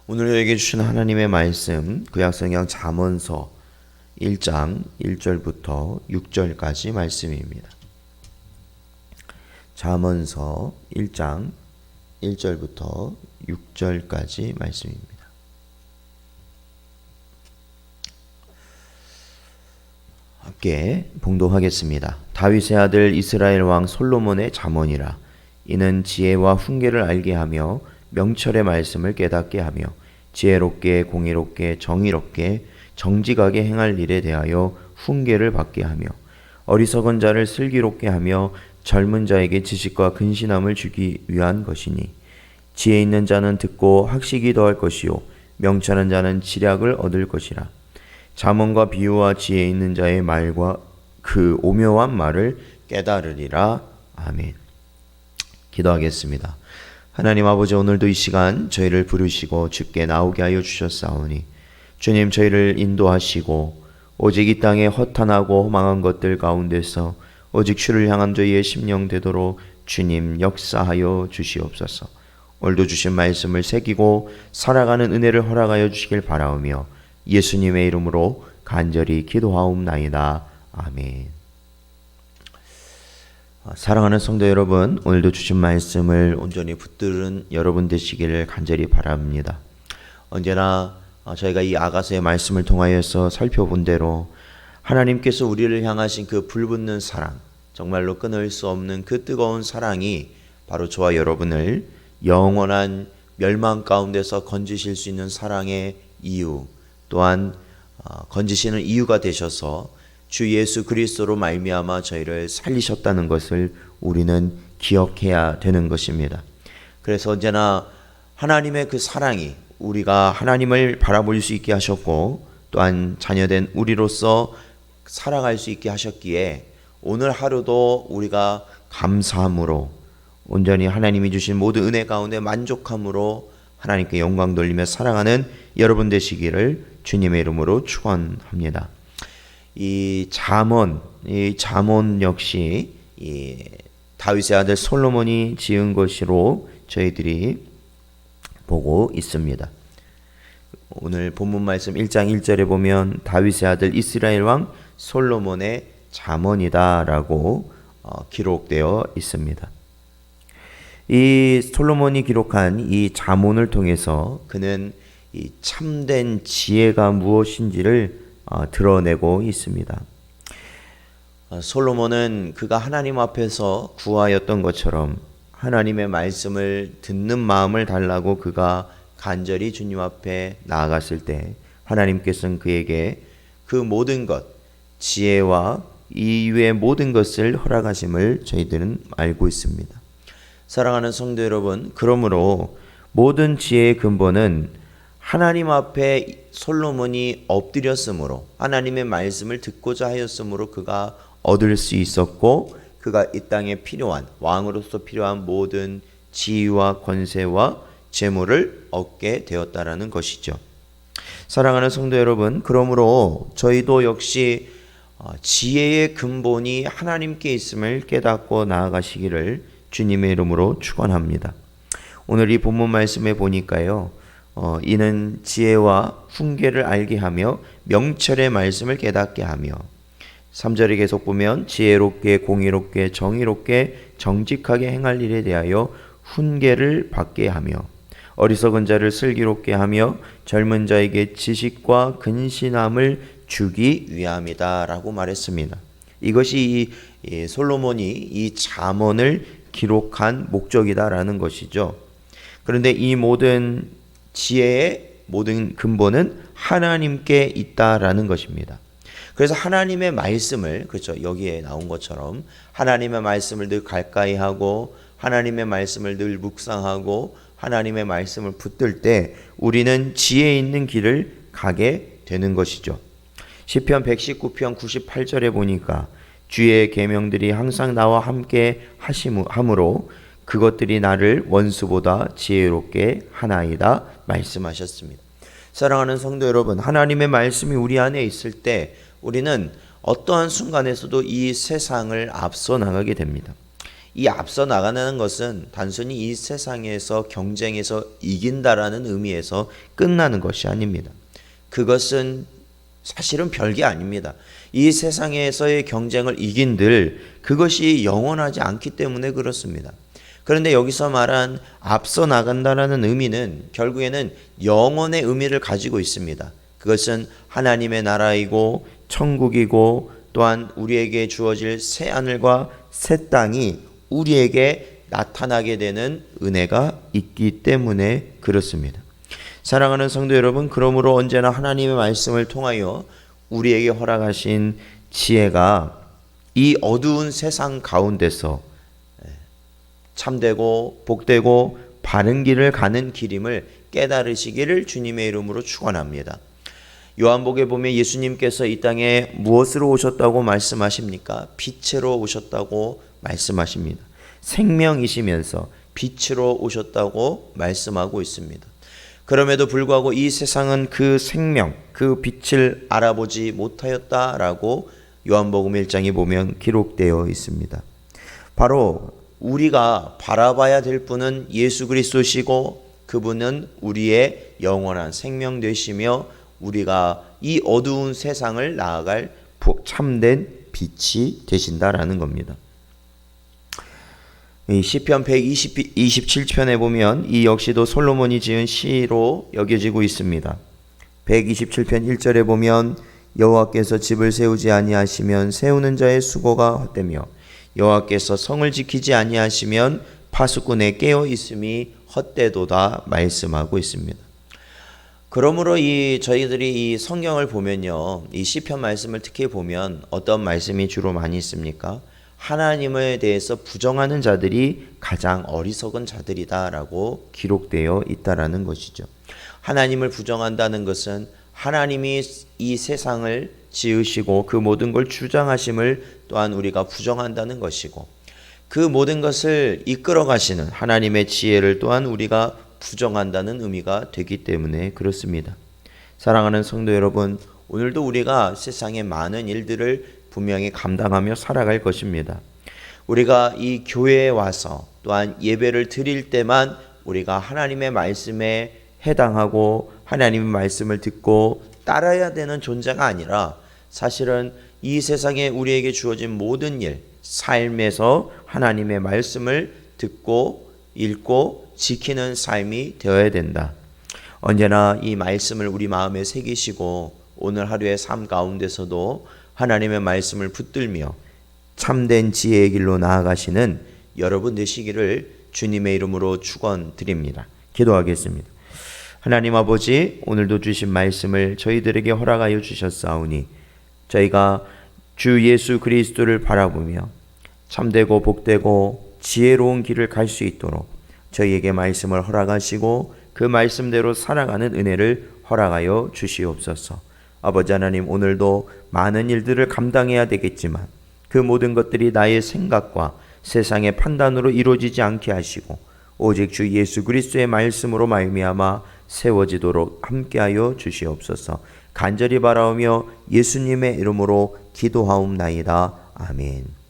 오늘 저에게 주신 하나님의 말씀 구약성경 잠언서 1장 1절부터 6절까지 말씀입니다. 잠언서 1장 1절부터 6절까지 말씀입니다. 함께 봉독하겠습니다. 다윗의 아들 이스라엘 왕 솔로몬의 잠언이라. 이는 지혜와 훈계를 알게 하며 명철의 말씀을 깨닫게 하며 지혜롭게 공의롭게 정의롭게 정직하게 행할 일에 대하여 훈계를 받게 하며 어리석은 자를 슬기롭게 하며 젊은 자에게 지식과 근신함을 주기 위한 것이니 지혜 있는 자는 듣고 학식이 더할 것이요 명철한 자는 지략을 얻을 것이라. 잠언과 비유와 지혜 있는 자의 말과 그 오묘한 말을 깨달으리라. 아멘. 기도하겠습니다. 하나님 아버지, 오늘도 이 시간 저희를 부르시고 주께 나오게 하여 주셨사오니 주님, 저희를 인도하시고 오직 이 땅에 허탄하고 허망한 것들 가운데서 오직 주를 향한 저희의 심령 되도록 주님 역사하여 주시옵소서. 오늘도 주신 말씀을 새기고 살아가는 은혜를 허락하여 주시길 바라오며 예수님의 이름으로 간절히 기도하옵나이다. 아멘. 사랑하는 성도 여러분, 오늘도 주신 말씀을 온전히 붙들은 여러분 되시기를 간절히 바랍니다. 언제나 저희가 이 아가서의 말씀을 통하여서 살펴본 대로 하나님께서 우리를 향하신 그 불붙는 사랑, 정말로 끊을 수 없는 그 뜨거운 사랑이 바로 저와 여러분을 영원한 멸망 가운데서 건지실 수 있는 사랑의 이유, 또한 건지시는 이유가 되셔서 주 예수 그리스도로 말미암아 저희를 살리셨다는 것을 우리는 기억해야 되는 것입니다. 그래서 언제나 하나님의 그 사랑이 우리가 하나님을 바라볼 수 있게 하셨고 또한 자녀된 우리로서 살아갈 수 있게 하셨기에 오늘 하루도 우리가 감사함으로 온전히 하나님이 주신 모든 은혜 가운데 만족함으로 하나님께 영광 돌리며 살아가는 여러분 되시기를 주님의 이름으로 축원합니다. 이 잠언 역시 이 다윗의 아들 솔로몬이 지은 것으로 저희들이 보고 있습니다. 오늘 본문 말씀 1장 1절에 보면 다윗의 아들 이스라엘 왕 솔로몬의 잠언이다라고 기록되어 있습니다. 이 솔로몬이 기록한 이 잠언을 통해서 그는 이 참된 지혜가 무엇인지를 드러내고 있습니다. 솔로몬은 그가 하나님 앞에서 구하였던 것처럼 하나님의 말씀을 듣는 마음을 달라고 그가 간절히 주님 앞에 나아갔을 때 하나님께서는 그에게 그 모든 것, 지혜와 이외의 모든 것을 허락하심을 저희들은 알고 있습니다. 사랑하는 성도 여러분, 그러므로 모든 지혜의 근본은 하나님 앞에 솔로몬이 엎드렸으므로 하나님의 말씀을 듣고자 하였으므로 그가 얻을 수 있었고 그가 이 땅에 필요한 왕으로서 필요한 모든 지위와 권세와 재물을 얻게 되었다라는 것이죠. 사랑하는 성도 여러분, 그러므로 저희도 역시 지혜의 근본이 하나님께 있음을 깨닫고 나아가시기를 주님의 이름으로 축원합니다. 오늘 이 본문 말씀에 보니까요. 이는 지혜와 훈계를 알게 하며 명철의 말씀을 깨닫게 하며 3절에 계속 보면 지혜롭게 공의롭게 정의롭게 정직하게 행할 일에 대하여 훈계를 받게 하며 어리석은 자를 슬기롭게 하며 젊은 자에게 지식과 근신함을 주기 위함이다 라고 말했습니다. 이것이 이 솔로몬이 이 잠언을 기록한 목적이다라는 것이죠. 그런데 이 모든 지혜의 모든 근본은 하나님께 있다라는 것입니다. 그래서 하나님의 말씀을, 그렇죠, 여기에 나온 것처럼 하나님의 말씀을 늘 가까이 하고 하나님의 말씀을 늘 묵상하고 하나님의 말씀을 붙들 때 우리는 지혜 있는 길을 가게 되는 것이죠. 시편 119편 98절에 보니까 주의 계명들이 항상 나와 함께 하심으로 그것들이 나를 원수보다 지혜롭게 하나이다 말씀하셨습니다. 사랑하는 성도 여러분, 하나님의 말씀이 우리 안에 있을 때 우리는 어떠한 순간에서도 이 세상을 앞서 나가게 됩니다. 이 앞서 나가는 것은 단순히 이 세상에서 경쟁에서 이긴다라는 의미에서 끝나는 것이 아닙니다. 그것은 사실은 별게 아닙니다. 이 세상에서의 경쟁을 이긴들 그것이 영원하지 않기 때문에 그렇습니다. 그런데 여기서 말한 앞서 나간다라는 의미는 결국에는 영원의 의미를 가지고 있습니다. 그것은 하나님의 나라이고 천국이고 또한 우리에게 주어질 새 하늘과 새 땅이 우리에게 나타나게 되는 은혜가 있기 때문에 그렇습니다. 사랑하는 성도 여러분, 그러므로 언제나 하나님의 말씀을 통하여 우리에게 허락하신 지혜가 이 어두운 세상 가운데서 참되고 복되고 바른 길을 가는 길임을 깨달으시기를 주님의 이름으로 축원합니다. 요한복음에 보면 예수님께서 이 땅에 무엇으로 오셨다고 말씀하십니까? 빛으로 오셨다고 말씀하십니다. 생명이시면서 빛으로 오셨다고 말씀하고 있습니다. 그럼에도 불구하고 이 세상은 그 생명, 그 빛을 알아보지 못하였다라고 요한복음 1장에 보면 기록되어 있습니다. 바로 우리가 바라봐야 될 분은 예수 그리스도시고 그분은 우리의 영원한 생명 되시며 우리가 이 어두운 세상을 나아갈 참된 빛이 되신다라는 겁니다. 이 시편 127편에 보면 이 역시도 솔로몬이 지은 시로 여겨지고 있습니다. 127편 1절에 보면 여호와께서 집을 세우지 아니하시면 세우는 자의 수고가 헛되며 여호와께서 성을 지키지 아니하시면 파수꾼의 깨어 있음이 헛되도다 말씀하고 있습니다. 그러므로 저희들이 이 성경을 보면요, 이 시편 말씀을 특히 보면 어떤 말씀이 주로 많이 있습니까? 하나님에 대해서 부정하는 자들이 가장 어리석은 자들이다라고 기록되어 있다라는 것이죠. 하나님을 부정한다는 것은 하나님이 이 세상을 지으시고 그 모든 걸 주장하심을 또한 우리가 부정한다는 것이고 그 모든 것을 이끌어 가시는 하나님의 지혜를 또한 우리가 부정한다는 의미가 되기 때문에 그렇습니다. 사랑하는 성도 여러분, 오늘도 우리가 세상의 많은 일들을 분명히 감당하며 살아갈 것입니다. 우리가 이 교회에 와서 또한 예배를 드릴 때만 우리가 하나님의 말씀에 해당하고 하나님의 말씀을 듣고 따라야 되는 존재가 아니라 사실은 이 세상에 우리에게 주어진 모든 일, 삶에서 하나님의 말씀을 듣고 읽고 지키는 삶이 되어야 된다. 언제나 이 말씀을 우리 마음에 새기시고 오늘 하루의 삶 가운데서도 하나님의 말씀을 붙들며 참된 지혜의 길로 나아가시는 여러분 되시기를 주님의 이름으로 축원드립니다. 기도하겠습니다. 하나님 아버지, 오늘도 주신 말씀을 저희들에게 허락하여 주셨사오니 저희가 주 예수 그리스도를 바라보며 참되고 복되고 지혜로운 길을 갈 수 있도록 저희에게 말씀을 허락하시고 그 말씀대로 살아가는 은혜를 허락하여 주시옵소서. 아버지 하나님, 오늘도 많은 일들을 감당해야 되겠지만 그 모든 것들이 나의 생각과 세상의 판단으로 이루어지지 않게 하시고 오직 주 예수 그리스도의 말씀으로 말미암아 세워지도록 함께하여 주시옵소서. 간절히 바라오며 예수님의 이름으로 기도하옵나이다. 아멘.